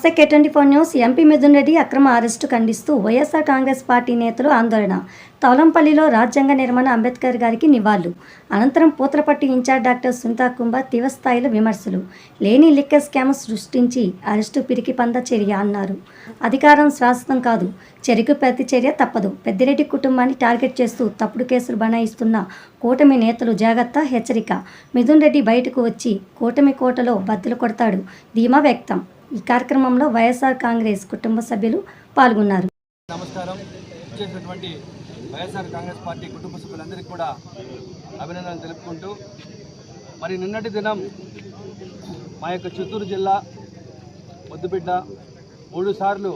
నమస్తే K24 news. MP Mithun Reddy అక్రమ arrest ఖండిస్తూ వైఎస్ఆర్ కాంగ్రెస్ పార్టీ నేతలు ఆందోళన. తౌలంపల్లిలో రాజ్యాంగ నిర్మాణ అంబేద్కర్ గారికి నివాళులు. అనంతరం పూతలపట్టు ఇన్ఛార్జ్ డాక్టర్ సునీతా కుమార్ తీవ్రస్థాయిలో విమర్శలు. లేని లిక్కర్ స్కామ్ సృష్టించి అరెస్టు పిరికి పంద చర్య అన్నారు. అధికారం శాశ్వతం కాదు, చర్యకు ప్రతి చర్య తప్పదు. పెద్దిరెడ్డి కుటుంబాన్ని టార్గెట్ చేస్తూ తప్పుడు కేసులు బనాయిస్తున్న కూటమి నేతలు జాగ్రత్త, హెచ్చరిక. మిథున్ రెడ్డి బయటకు వచ్చి కూటమి కోటలో బద్దలు కొడతాడు, ధీమా వ్యక్తం. ఈ కార్యక్రమంలో వైఎస్ఆర్ కాంగ్రెస్ కుటుంబ సభ్యులు పాల్గొన్నారు. నమస్కారం. ఇచ్చేసినటువంటి వైఎస్ఆర్ కాంగ్రెస్ పార్టీ కుటుంబ సభ్యులందరికీ కూడా అభినందనలు తెలుపుకుంటూ, మరి నిన్నటి దినం మా యొక్క చిత్తూరు జిల్లా ముద్దుబిడ్డ 3 సార్లు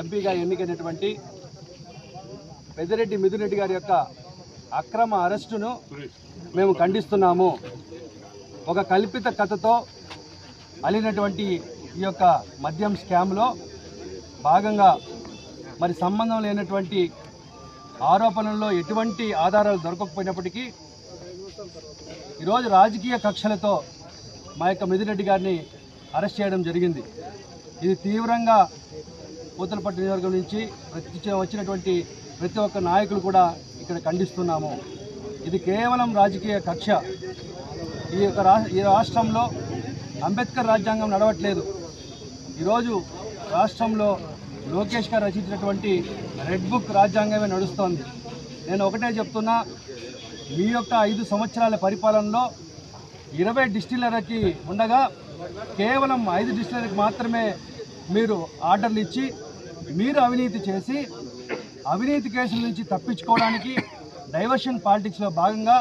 ఎంపీగా ఎన్నికైనటువంటి పెద్దిరెడ్డి మిథున్ రెడ్డి గారి యొక్క అక్రమ అరెస్టును మేము ఖండిస్తున్నాము. ఒక కల్పిత కథతో అలినటువంటి ఈ యొక్క మద్యం స్కామ్లో భాగంగా మరి సంబంధం లేనటువంటి ఆరోపణల్లో ఎటువంటి ఆధారాలు దొరకకపోయినప్పటికీ ఈరోజు రాజకీయ కక్షలతో మా యొక్క మిథున్ రెడ్డి గారిని అరెస్ట్ చేయడం జరిగింది. ఇది తీవ్రంగా పూతలపట్టు నియోజకవర్గం నుంచి వచ్చినటువంటి ప్రతి ఒక్క నాయకులు కూడా ఇక్కడ ఖండిస్తున్నాము. ఇది కేవలం రాజకీయ కక్ష. ఈ రాష్ట్రంలో అంబేద్కర్ రాజ్యాంగం నడవట్లేదు. ఈరోజు రాష్ట్రంలో లోకేష్ గారు రచించినటువంటి రెడ్ బుక్ రాజ్యాంగమే నడుస్తోంది. నేను ఒకటే చెప్తున్నా, మీ యొక్క 5 సంవత్సరాల పరిపాలనలో 20 డిస్టిలరీకి ఉండగా కేవలం 5 డిస్టిలరీకి మాత్రమే మీరు ఆర్డర్లు ఇచ్చి మీరు అవినీతి చేసి అవినీతి కేసుల నుంచి తప్పించుకోవడానికి డైవర్షన్ పాలిటిక్స్లో భాగంగా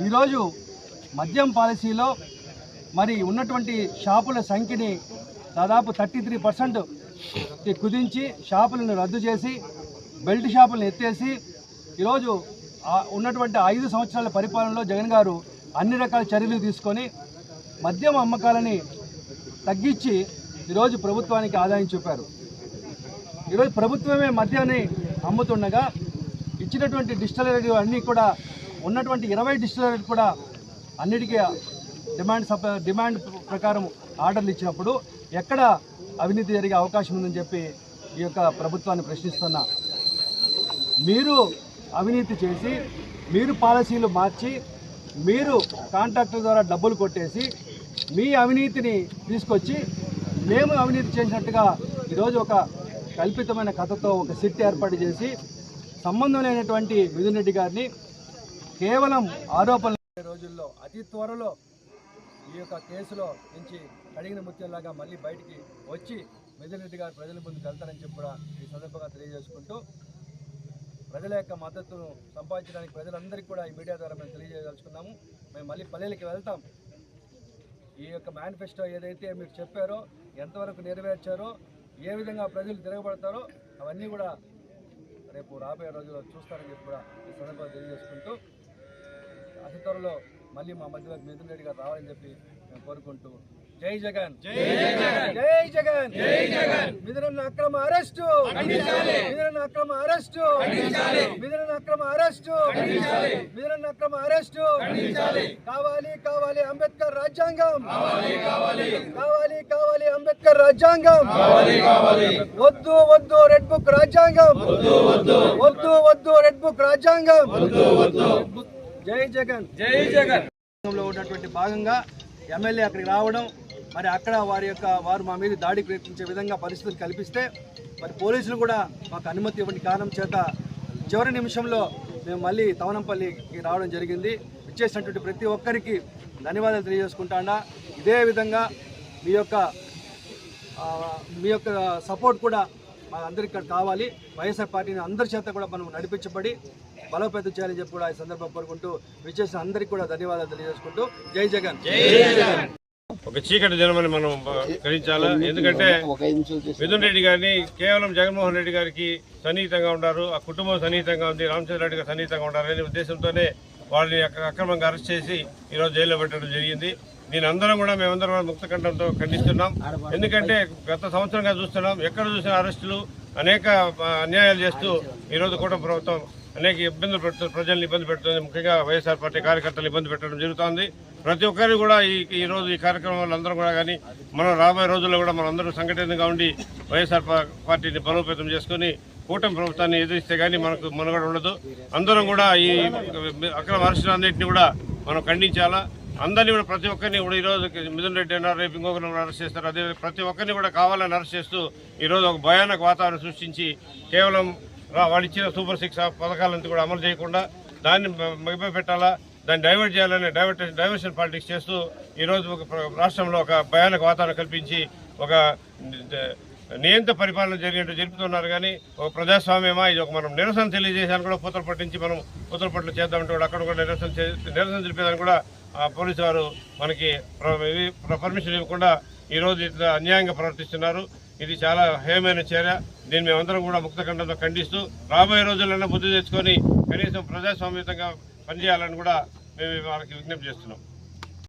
ఈరోజు మద్యం పాలసీలో మరి ఉన్నటువంటి షాపుల సంఖ్యని దాదాపు 33% కుదించి షాపులను రద్దు చేసి బెల్ట్ షాపులను ఎత్తేసి ఈరోజు ఉన్నటువంటి 5 సంవత్సరాల పరిపాలనలో జగన్ గారు అన్ని రకాల చర్యలు తీసుకొని మద్యం అమ్మకాలని తగ్గించి ఈరోజు ప్రభుత్వానికి ఆదాయం చూపారు. ఈరోజు ప్రభుత్వమే మద్యాన్ని అమ్ముతుండగా ఇచ్చినటువంటి డిస్టిలరీ అన్నీ కూడా ఉన్నటువంటి 20 డిస్టిలరీ కూడా అన్నిటికీ డిమాండ్ ప్రకారం ఆర్డర్లు ఇచ్చినప్పుడు ఎక్కడ అవినీతి జరిగే అవకాశం ఉందని చెప్పి ఈ యొక్క ప్రభుత్వాన్ని ప్రశ్నిస్తున్నా. మీరు అవినీతి చేసి మీరు పాలసీలు మార్చి మీరు కాంట్రాక్టర్ ద్వారా డబ్బులు కొట్టేసి మీ అవినీతిని తీసుకొచ్చి మేము అవినీతి చేసినట్టుగా ఈరోజు ఒక కల్పితమైన కథతో ఒక సిట్ ఏర్పాటు చేసి సంబంధం లేనటువంటి మిథున్ రెడ్డి గారిని కేవలం ఆరోపణల రోజుల్లో అతి త్వరలో ఈ యొక్క కేసులో నుంచి కడిగిన ముత్యంలాగా మళ్ళీ బయటికి వచ్చి మిథున్ రెడ్డి గారు ప్రజల ముందుకు వెళ్తారని చెప్పి కూడా ఈ సందర్భంగా తెలియజేసుకుంటూ, ప్రజల యొక్క మద్దతును సంపాదించడానికి ప్రజలందరికీ కూడా ఈ మీడియా ద్వారా మేము తెలియజేయదలుచుకున్నాము. మేము మళ్ళీ పల్లెలకి వెళ్తాం. ఈ యొక్క మేనిఫెస్టో ఏదైతే మీరు చెప్పారో ఎంతవరకు నెరవేర్చారో, ఏ విధంగా ప్రజలు తిరగబడతారో అవన్నీ కూడా రేపు రాబోయే రోజుల్లో చూస్తారని చెప్పి కూడా ఈ సందర్భంగా తెలియజేసుకుంటూ, అతి త్వరలో మళ్ళీ మా మధ్యలోకి మిథున్ రెడ్డి గారు రావాలని చెప్పి మేము కోరుకుంటూ, జై జగన్, జై జగన్, జై జగన్, జై జగన్. మిథున్ అక్రమ అరెస్టు, మిథున్ అక్రమ అరెస్టు, మిథున్ అక్రమ అరెస్టు, మిథున్ అక్రమ అరెస్టు. కావాలి కావాలి అంబేద్కర్ రాజ్యాంగం, కావాలి కావాలి అంబేద్కర్ రాజ్యాంగం. వద్దు వద్దు రెడ్ బుక్ రాజ్యాంగం, వద్దు వద్దు రెడ్ బుక్ రాజ్యాంగం. జై జగన్, జై జగన్. ఉన్నటువంటి భాగంగా ఎమ్మెల్యే అక్కడికి రావడం, మరి అక్కడ వారు మా మీద దాడి ప్రయత్నించే విధంగా పరిస్థితులు కల్పిస్తే మరి పోలీసులు కూడా మాకు అనుమతి ఇవ్వని కారణం చేత చివరి నిమిషంలో మేము మళ్ళీ తవనంపల్లికి రావడం జరిగింది. ఇచ్చేసినటువంటి ప్రతి ఒక్కరికి ధన్యవాదాలు తెలియజేసుకుంటాడా. ఇదే విధంగా మీ యొక్క సపోర్ట్ కూడా మా అందరికి ఇక్కడ కావాలి. వైఎస్ఆర్ పార్టీని అందరి చేత కూడా మనం నడిపించబడి బలోపేతం చేయాలని చెప్పి కూడా ఈ సందర్భం కోరుకుంటూ విచ్చేసిన అందరికీ కూడా ధన్యవాదాలు తెలియజేసుకుంటూ, జై జగన్, జై జగన్. ఒక చీకటి దినమని మనం గ్రహించాలా. ఎందుకంటే మిథున్ రెడ్డి గారిని కేవలం జగన్మోహన్ రెడ్డి గారికి సన్నిహితంగా ఉన్నారు, ఆ కుటుంబం సన్నిహితంగా ఉంది, రామచంద్ర రెడ్డి గారు సన్నిహితంగా ఉన్నారు అనే ఉద్దేశంతోనే వాళ్ళని అక్రమంగా అరెస్ట్ చేసి ఈరోజు జైల్లో పెట్టడం జరిగింది. దీని అందరం కూడా మేమందరం ముక్త కంఠంతో ఖండిస్తున్నాం. ఎందుకంటే గత సంవత్సరంగా చూస్తున్నాం, ఎక్కడ చూసిన అరెస్టులు, అనేక అన్యాయాలు చేస్తూ ఈరోజు కూటమి ప్రభుత్వం అనేక ఇబ్బందులు పెడుతుంది, ప్రజల్ని ఇబ్బంది పెడుతుంది, ముఖ్యంగా వైఎస్ఆర్ పార్టీ కార్యకర్తలు ఇబ్బంది పెట్టడం జరుగుతోంది. ప్రతి ఒక్కరు కూడా ఈ రోజు ఈ కార్యక్రమాలు అందరూ కూడా కానీ మనం రాబోయే రోజుల్లో కూడా మనం అందరూ సంఘటితంగా ఉండి వైఎస్ఆర్ పార్టీని బలోపేతం చేసుకుని కూటమి ప్రభుత్వాన్ని ఎదిరిస్తే కానీ మనకు మనుగడ ఉండదు. అందరం కూడా ఈ అక్రమ అరెస్టులన్నింటినీ కూడా మనం ఖండించాలా. అందరినీ కూడా ప్రతి ఒక్కరిని కూడా ఈరోజు మిథున్ రెడ్డి అన్నారు, రేపు ఇంకొకరిని అరెస్ట్ చేస్తారు. అదే ప్రతి ఒక్కరిని కూడా కావాలని అరెస్ట్ చేస్తూ ఈరోజు ఒక భయానక వాతావరణం సృష్టించి కేవలం వాళ్ళు ఇచ్చిన సూపర్ 6 పథకాలంతా కూడా అమలు చేయకుండా దాన్ని మభ్యపెట్టాలా, దాన్ని డైవర్ట్ చేయాలని డైవర్షన్ పాలిటిక్స్ చేస్తూ ఈరోజు ఒక రాష్ట్రంలో ఒక భయానక వాతావరణం కల్పించి ఒక నియంత్ర పరిపాలన జరుపుతున్నారు. కానీ ఒక ప్రజాస్వామ్యమా ఇది ఒక మనం నిరసన తెలియజేసాను కూడా పూతలపట్టు నుంచి మనం పూతలపట్లు చేద్దామంటే కూడా అక్కడ కూడా నిరసన తెలిపేదాన్ని కూడా పోలీసు వారు మనకి పర్మిషన్ ఇవ్వకుండా ఈరోజు ఇట్లా అన్యాయంగా ప్రవర్తిస్తున్నారు. ఇది చాలా హేయమైన చర్య. దీన్ని మేమందరం కూడా ముక్తఖండంతో ఖండిస్తూ రాబోయే రోజులైనా బుద్ధి తెచ్చుకొని కనీసం ప్రజాస్వామ్యంగా పనిచేయాలని కూడా మేము వాళ్ళకి విజ్ఞప్తి చేస్తున్నాం.